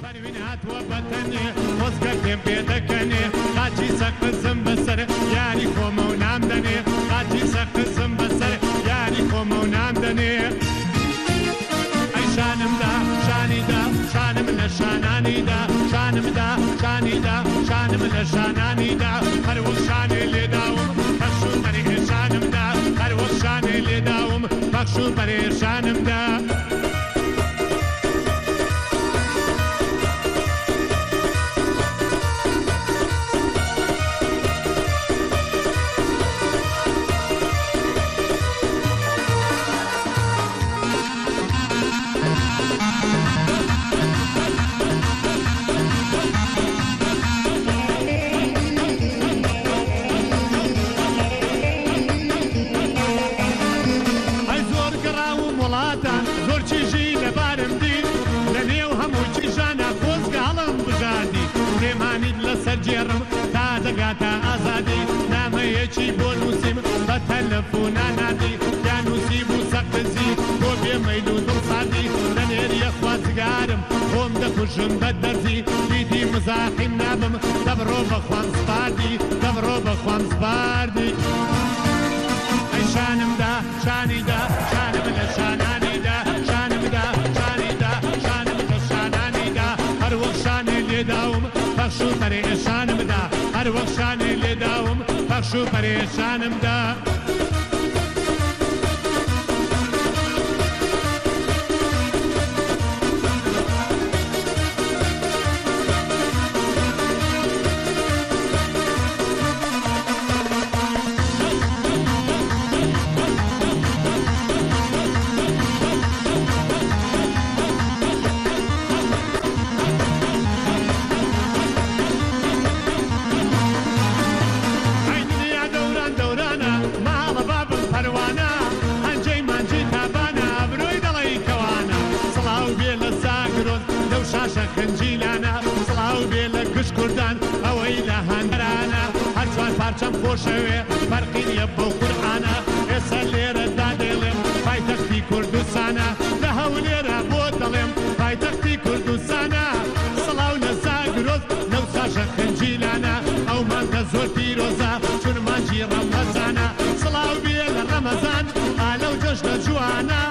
فرمينات وبتني وسكتم بيدكني قاچي سقف زنبسر يعني قوم ونامدني قاچي سقف زنبسر يعني قوم ونامدني اي شانم دا شاني دا شانم لشاناني دا شانم دا شاني دا شانم لشاناني دا هر وشان اللي داوم بخشو بريشانم دا هر وشان اللي داوم بخشو بريشانم دا سرجيرم تا دقاتا أزادي نامه يجي بونوسيم بتلفونا نادي يا نوسيبو سقزي بو بيميلو دل صادي دنير يخواز قارم قوم دخشم بدرزي بيدي مزاحم نابم دبرو بخوان سباردي دبرو بخوان سباردي اي شانم دا شاني دا شانم لشاناني دا شانم دا شاني دا شانم لشاناني دا هر وقت شاني اللي داوم بخشو پریشانم دا هر وقت شانه لی داوم بخشو پریشانم دا خنجیلانا سلااو بێ لە گشت کوردان ئەوەی لە هەندرانە هەرچوان پارچەم خۆشەوێ فەرقی نییە بۆ قورئانە ئێستا لێرەدا دێڵێم پایتەختی کوردستانە لە هەولێرە بۆ دەڵێم پایتەختی کوردستانە سڵاو لە زاگرۆز لەو ساشە خنجیلانە ئەو مانگە زۆر پیرۆزە چون مانجی ڕەمەزانە سڵاو بێ لە ڕەمەزان ئالەو جەژنە جوانە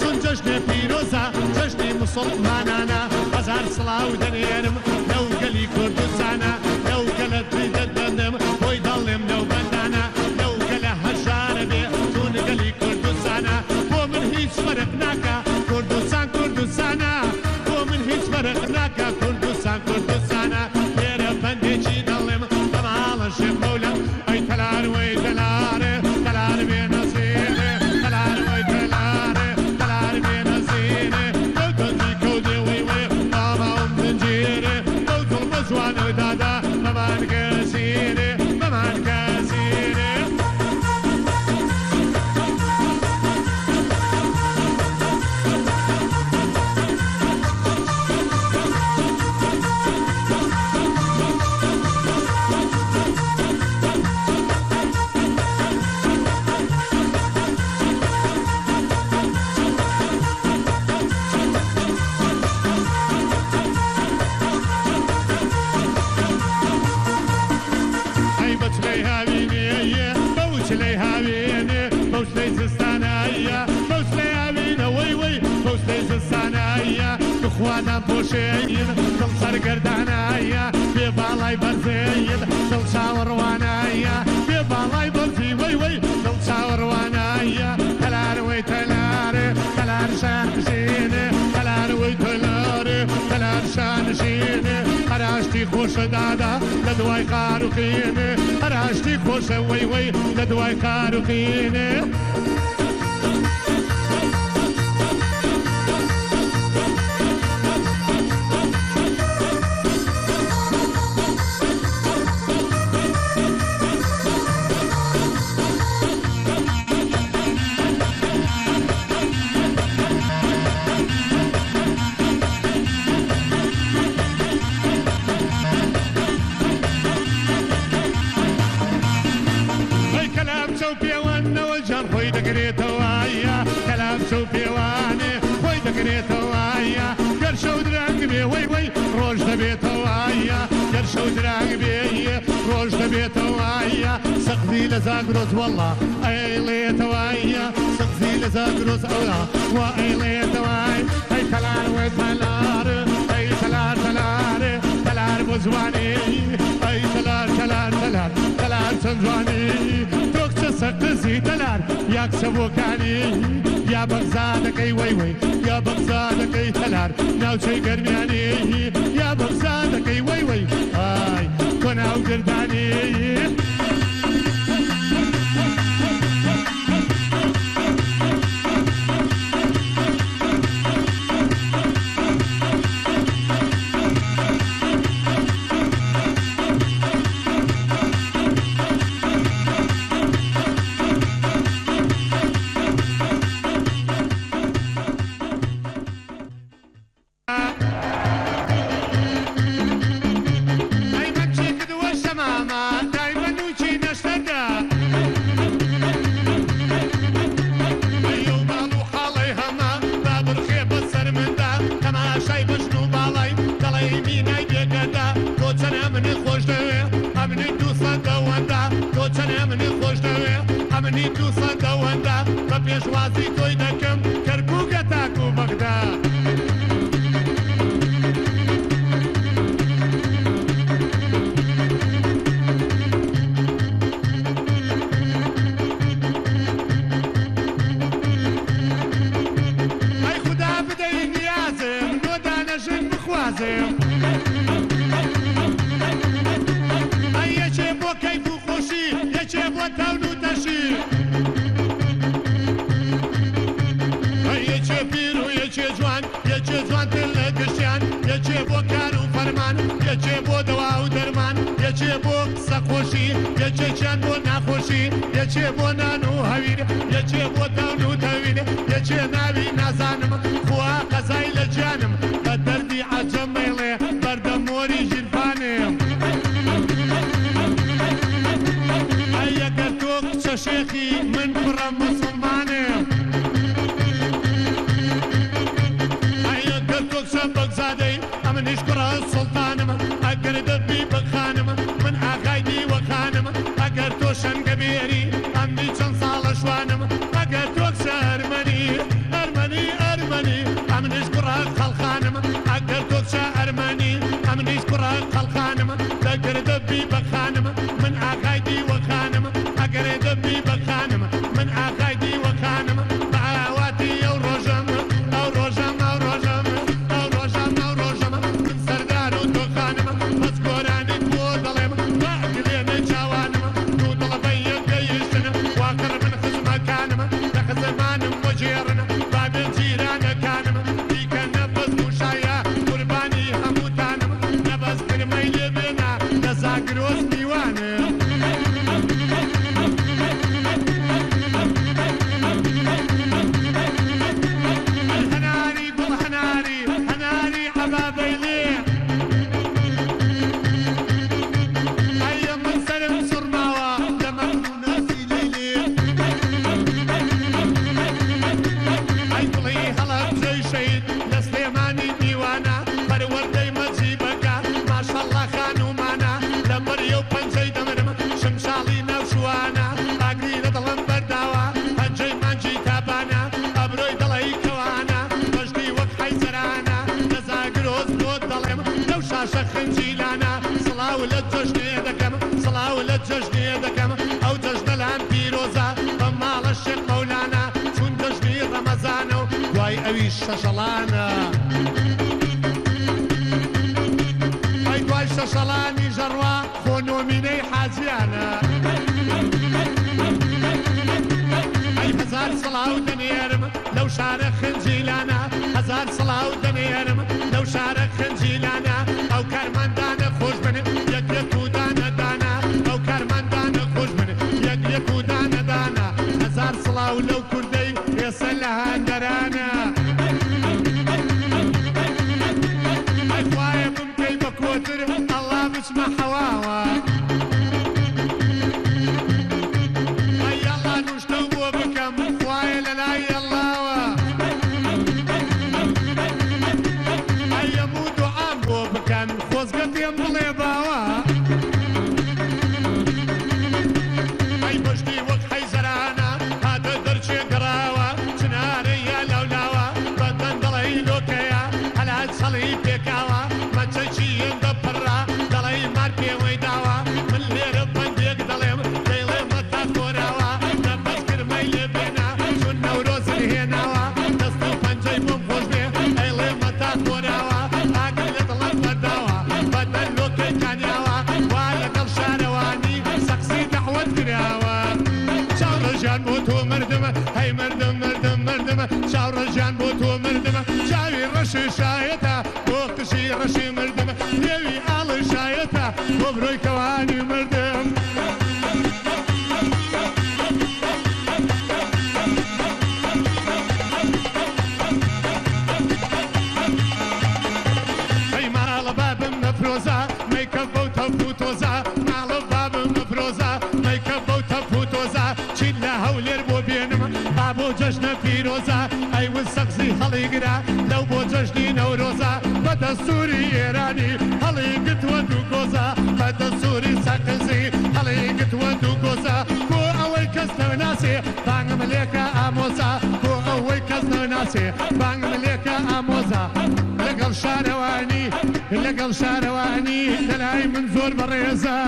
چون جەژنێ پیرۆزە جەژنی موسڵمانانە هزار سڵاو دەنێرم لەو گەلی کوردستانە لەو گەلە توی دەدەندم بۆی دەڵێم لەو بەندانە لەو گەلە هەژارە بێ چون گەلی کوردستانە بۆ من هیچ فەرق ناکە کوردستان کوردستانە بۆ من هیچ فەرق ناکە کوردستان کوردستانە لێرە بەندێکی دەڵێم بەماڵە شێخ مەولە ئەی تەلار وەی تەلارێ تەلار بێ نەزیرێ تەلار وەی تەلارێ تەلار بێ نەزیرێ لەو دەندی کەوتێ وەی وێ جوانو دادا ممان کەسیرێ ممان کەسیرێ خوانم پۆشێین دڵ سەرگەردانایە بێ باڵای بەرزەیت دڵ چاوەڕوانایە بێ باڵای بەرزی وەی وەی دڵ چاوەڕوانایە تەلار وەی تەلارێ تەلار شانشینێ تەلار وەی تەلارێ تەلار شانشینێ هەراشتی خۆشە دادا لە دوای قاروقینێ هەراشتی خۆشە وەی وەی لە دوای قاروقینێ ڕۆژ دەبێتەوەیە گەرشە و دراگ بێیە ڕۆژ دەبێتەوەیە سەقفی لە زاگرۆز وەڵا ئەیڵێتەوەیە سەقفی لە زاگرۆز ئەولا وا ئەیڵێتەوەی ئەی تەلار وێ تەلار ئەی تەلار تەلار تەلار بۆ جوانی ئەی تەلار تەلار تەلار تەلار چەند جوانی تۆ کچە سەقزی تەلار یا کچە بۆکانی یا بەغزا دەکەی وەی وەی یا بەغزا دەکەی تەلار ناوچەی گەرمیانی یا بەغزا دەکەی وەی وەی ئای تۆ ناو گردانی ئەمنی دوو سەدەوەندا بە پێشوازی تۆی دەکەم کەرکووکە تاکو بەغدا ئەی خودا بدەی نیازم نۆ دانەژن بخوازم ئەی یەکێ بۆ کەیف و خۆشی یەکێ بۆ تەون و تەشی یەکێ پیر و یەکێ جوان یەکێ جوانتر لە گشتیان یەکێ بۆ کار و فەرمان یەکێ بۆ دەوا و دەرمان یەکێ بۆ قسە خۆشی یەکێکیان بۆ ناخۆشی یەکێ بۆ نان و هەویر یەکێ بۆ تەون و تەویر یەکێ ناوی نازانم خوا قەزای لە گیانم بە دەردی عەجەم مەیڵێ بەردەمۆری ژینفانم ئەگەر تۆ کچە شێخی من کوڕە موسڵمانم ئەگەر تۆ کچە بەگزادەی ئەمنیش کوڕە سوڵتانم ئەگەر دەبی بەخانم من ئاغای دیوەخانم ئەگەر تۆ شەنگە بێری ئەمنی چەند ساڵە شوانم ئەگەر تۆ کچە ئەرمەنی ئەرمەنی ئەرمەنی ئەمنیش کوڕە خەڵخانم ئەگەر تۆ کچە ئەرمەنی ئەمنیش کوڕە خەڵخانم ئەگەر دەبی بەخانم من ئاغای دیوەخانم ئەگەر دەبی بەخانم من ئاغای دیوەخانم بە ئاواتی ئەو ڕۆژەم ئەو ڕۆژەم ئەو ڕۆژەم ئەو ڕۆژەم ئەو ڕۆژەم من سەردار و تۆ خانم بەس گۆرانیت بۆ دەڵێم واگرێنە چاوانم دوو دڵەبەی یەکەیشتن واکڕ من خزمەکانم لە خزمانم بۆ جێڕن بابێن جیرانەکانم دیکە نەبەز موشایە قوربانی هەمووتانم نەبەز کرمەی لێ بێنە لە زاگرۆز میوانم هەناری گوڵ هەناری هەناری عەبابەیلێ ئەیە من سەرم سوڕماوە لە مەمنونەسی لەیلێ ئەی گوڵی هەڵەبجەی شەید لە سلێمانی میوانە پەروەردەی مەجیبەکە ماشەڵڵا خانومانە لە مەریە و پەنجەی دەمرم شمشاڵی ناوشوانە ئاگری لە دڵم بەرداوە پەنجەی مانجی تابانە ئەبرۆی دڵی کەوانە بەشتی وەک حەیزەرانە لە زاگرۆز بۆ دەڵێم لەو شاشە خنجیلانە سڵاو لە جەژنێ دەکەم سڵاو لە جەژنێ دەکەم ئەو جەژنە لام پیرۆزە بە ماڵە شێخ مەولانە چون جەژنی ڕەمەزانە و دوای ئەویش شەشەڵانە ئەی دوای شەشەڵانی ژەڕوا خۆ نۆمینەی حاجیانە ئەی هەزار سڵاو دەنێرم لەو شارە خنجیلانە هەزار سڵاو دەنێرم لەو شارە خنجیلانە ئەو کارمەندانە خۆش بن یەک یەک و دانە دانە ئەو کارمەندانە خۆش بن یەک یەک و دانە دانە هەزار سڵاو لەو کوردەی ئێستا لە هەندەرانە ئەی خوایە بمکەی بە کۆتر ئەڵڵا بچمە حەواوە ئەی ئەڵڵا نوشتە بۆ بکەم خوایە لە لای ئەڵڵاوە ئەی هەموو دوعام بۆ بکەم پێکاوە مەچەکی ئەندە پڕا دەڵێ مار پێوەی داوە من لێرە بەندێک دەڵێم دەیڵێ مەتا خۆراوە دەبەست کرمەی لێ بێنا چون نەورۆزن هێناوە دەست و پەنجەی بۆم خۆش بێ ئەیڵێ مەتا خۆراوە ئاگر لە دڵم بەرداوە بەدەن لۆکەی کانیاوە وا لەگەڵ شارەوانی سەقسی دەعوەت کراوە چاوڕەژیان بۆ تۆ مردمە هەی مردم مردم مردمە چاوڕەژیان بۆ تۆ مردمە چاوی ڕەشی شایەتە بۆ قشی ڕەشی مردمە لێوی ئاڵی شایەتە بۆ برۆی کەوانی مردم ئەی ماڵە بابم نەفرۆزە مەیکە بەو تەفوتۆزە ماڵە بابم نەفرۆزە مەیکە بەو تەفوتۆزە چین لە هەولێر بۆ بێنم با بۆ جەژنە پیرۆزە ئەی ون سەقزی هەڵیگرا لەو بۆ جەژنی نەورۆزە بە دەستوری ئێرانی هەڵیگرتووە دوو گۆزە بە دەستوری سەقزی هەڵیگرتووە دوو گۆزە بۆ ئەوەی کەس نەناسێ بانگم لێکە ئامۆزە بۆ ئەوەی کەس نەناسێ بانگم لێکە ئامۆزە لەگەڵ شارەوانی لەگەڵ شارەوانی لەلای من زۆر بەڕێزە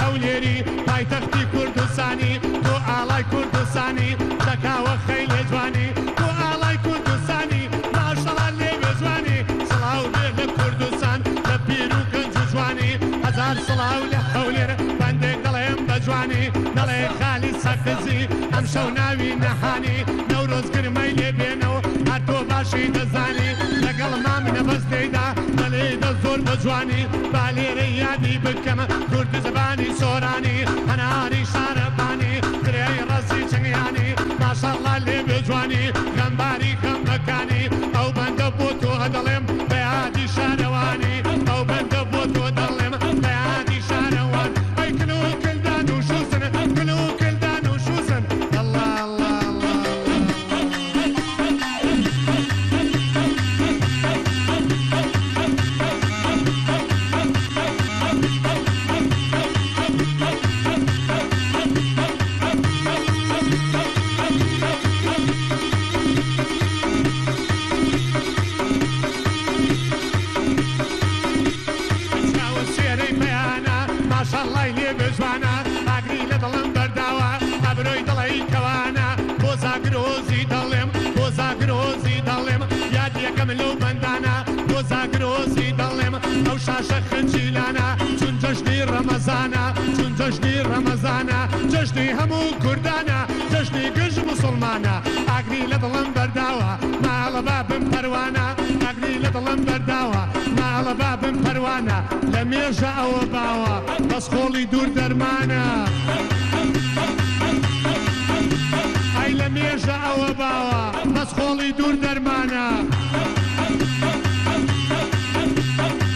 هەولێری پایتەختی کوردستانی تۆ ئاڵای کوردستانی دەکاوە خەیلێ جوانی تۆ ئاڵای کوردستانی ماشەڵا لێوێ جوانی سڵاو بێ لە کوردستان لە پیر و گەنج و جوانی هەزار سڵاو لە هەولێر بەندێک دەڵێم بە جوانی دەڵێ خالی سەقزی ئەم شەو ناوی نەهانی نەورۆز گرمەی لێ بێنەوە هەر تۆ باشی دەزانی لەگەڵ مامنە بەستەیدا دەڵێدە زۆر بە جوانی با لێرە یادی بکەمە کورد زبانی سۆرانی هەناری شارەبانی درێی ڕەزی چنگیانی ماشەڵڵا لێ بێ جوانی گەمباری کەمەکانی ئەو بەندە بۆ تۆ هەدەڵێم بە یادی شارەوانی ئەو بەندە بۆ تۆ دەڵێم بە یادی شارەوان ئەی کل و کلدان و شوسن کل و کلدان و شوسن الله الله ماشەڵڵای لێ بێژوانە ئاگری لە دڵم بەرداوە ئەبرۆی دڵی کەوانە بۆ زاگرۆزی دەڵێم بۆ زاگرۆزی دەڵێم یادیەکەم لەو بەندانە بۆ زاگرۆزی دەڵێم ئەو شاشە خنجیلانە چون جەژنی ڕەمەزانە چون جەژنی ڕەمەزانە جەژنی هەموو کوردانە جەژنی گژ موسڵمانە ئاگری لە دڵم بەرداوە ماڵە بابم پەروانە ئاگری لە دڵم بەرداوە ماڵە بابم پەروانە لە مێژە ئەوە باوە بەس خۆڵی دوور دەرمانە ئەی لە مێژە ئەوە باوە بەس خۆڵی دوور دەرمانە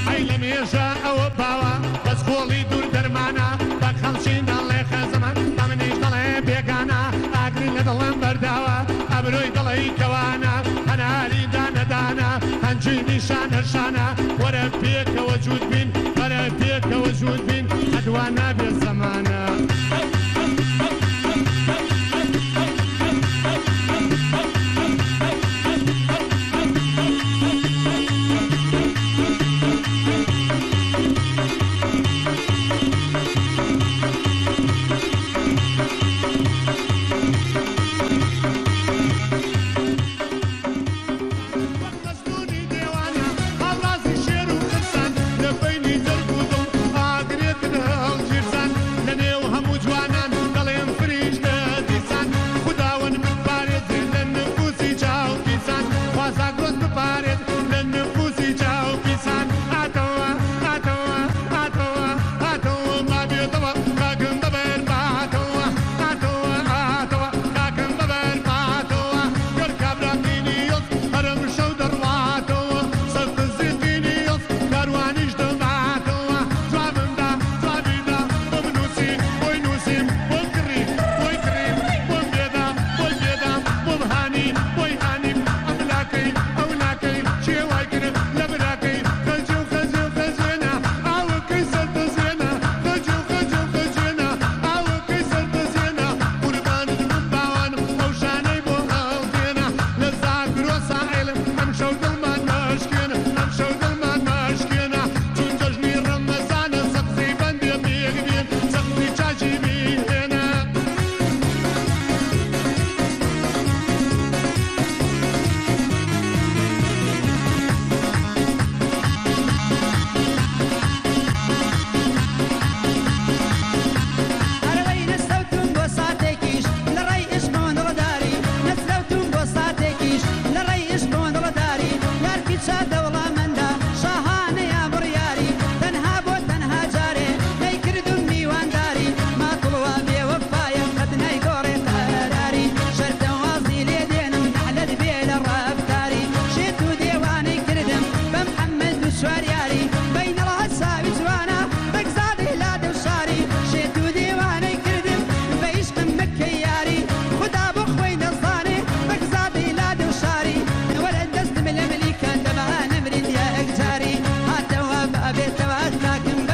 ئەی لە مێژە ئەوە باوە بەس خۆڵی دوور دەرمانە بە خەڵچین دەڵێ خەزەمە بە منیش دەڵێ بێگانە ئاگری لە دڵم بەرداوە ئەبرۆی دڵی کەوانە هەناری دانەدانە هەنجی نیشان هەرشانە وەرە پێکەوە جوود بین وەرە پێکەوە جوود بین هەدوان نابێ زەمانە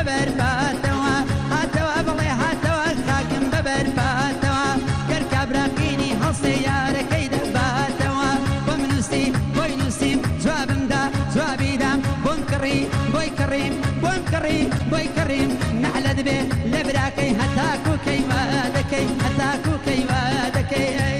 ببرباتوا هاتوا بلي هاتوا خاكم ببرباتوا كركا براقيني هالسيارة كي دباتوا ومنوسي بوينوسي جوابم دا جوابي دام بوم كريم بوي كريم بوم كريم بوي كريم نحلد به لبراكي هتاكو كي وادكي هتاكو كي وادكي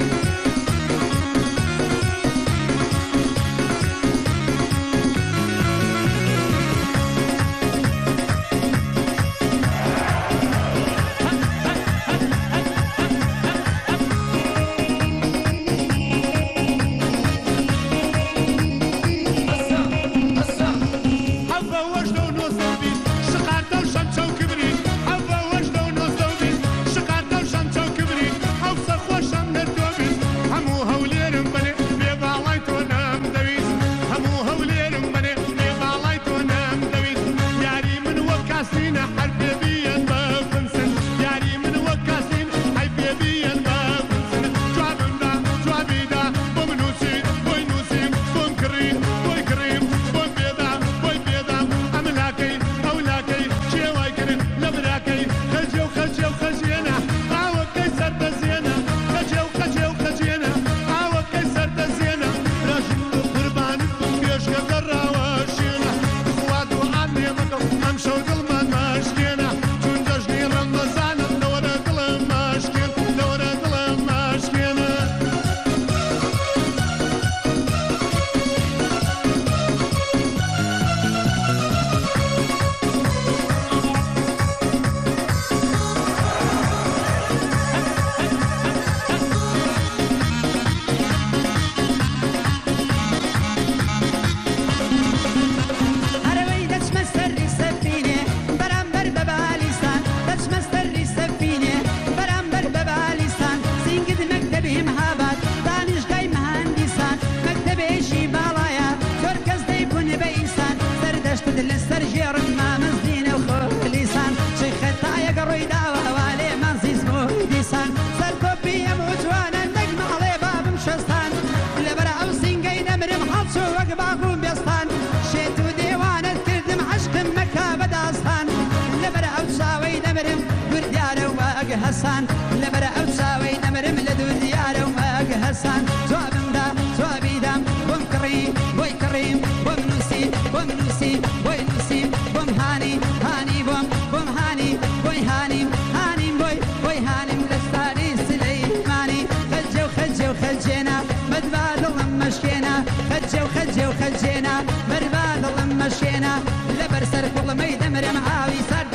حسان لبرا أوساوي نمرم لدو ديارة وماق حسان جوابم دا جوابي دام بوم كريم بوي كريم بوم نوسي بوم نوسي بوي نوسي بوم هاني هاني بوم بوم هاني بوي هاني هاني بوي بوي هاني لستاني سليماني خجو خجو خجينا مدباد الله مشينا خجو خجو خجينا مرباد الله مشينا لبر سرك والله ما يدمرم عاوي سرد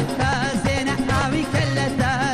زينة عاوي كلتا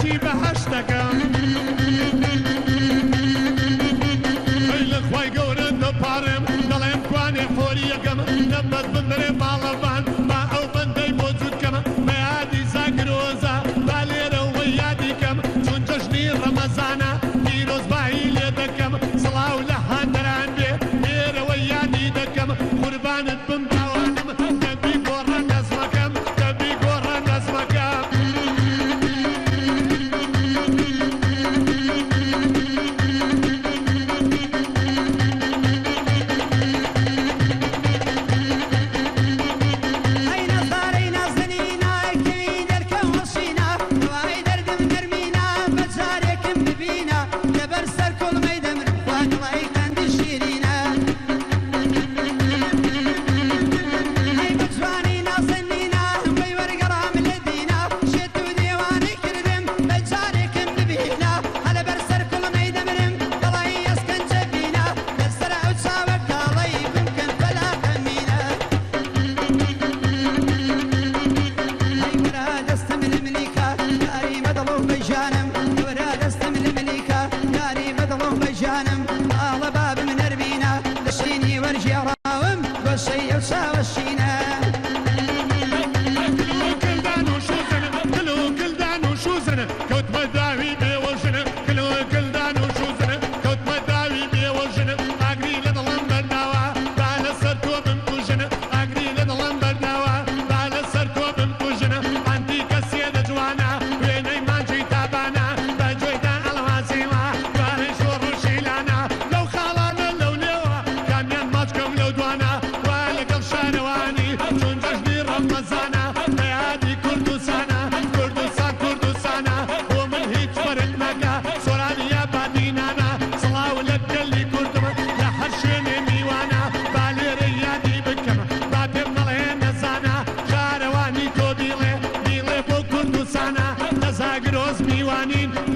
بەرچی بەهەشتەکەم لەخوای گەورە دەپارێم دەڵێم کوانێ خۆریەکەم نەبەت بندرێ باڵەبان با ئەو بەندەی بۆ جوودکەمە بە یادی زاگرۆزە با لێرەوەی یادیکەم چون جەژنی ڕەمەزانە پیرۆزبایی لێ دەکەم سڵاو لە هاندەران بێ لێرەوەی یادی دەکەم قوربانت بم داوانم دەبی گۆڕە نەزمەکەم دەبی گۆڕە نەزمەکەم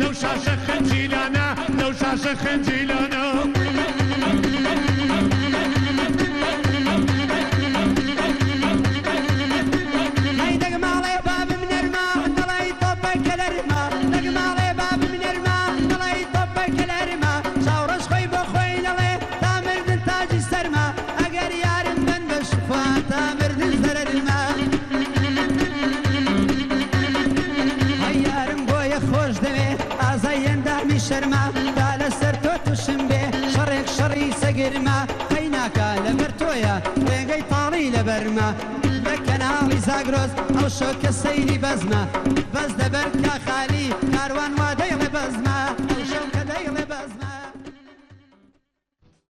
لو شاشة خنجيلانا لو شاشة خنجيلانا شرما دال سر تو شنبه شرق شري سقرما هيناك لبرتويا ريغي طالي لبرما بكنالي زاغروز او شوك السيري بزما بز دبركا خالي كاروان وادي لبز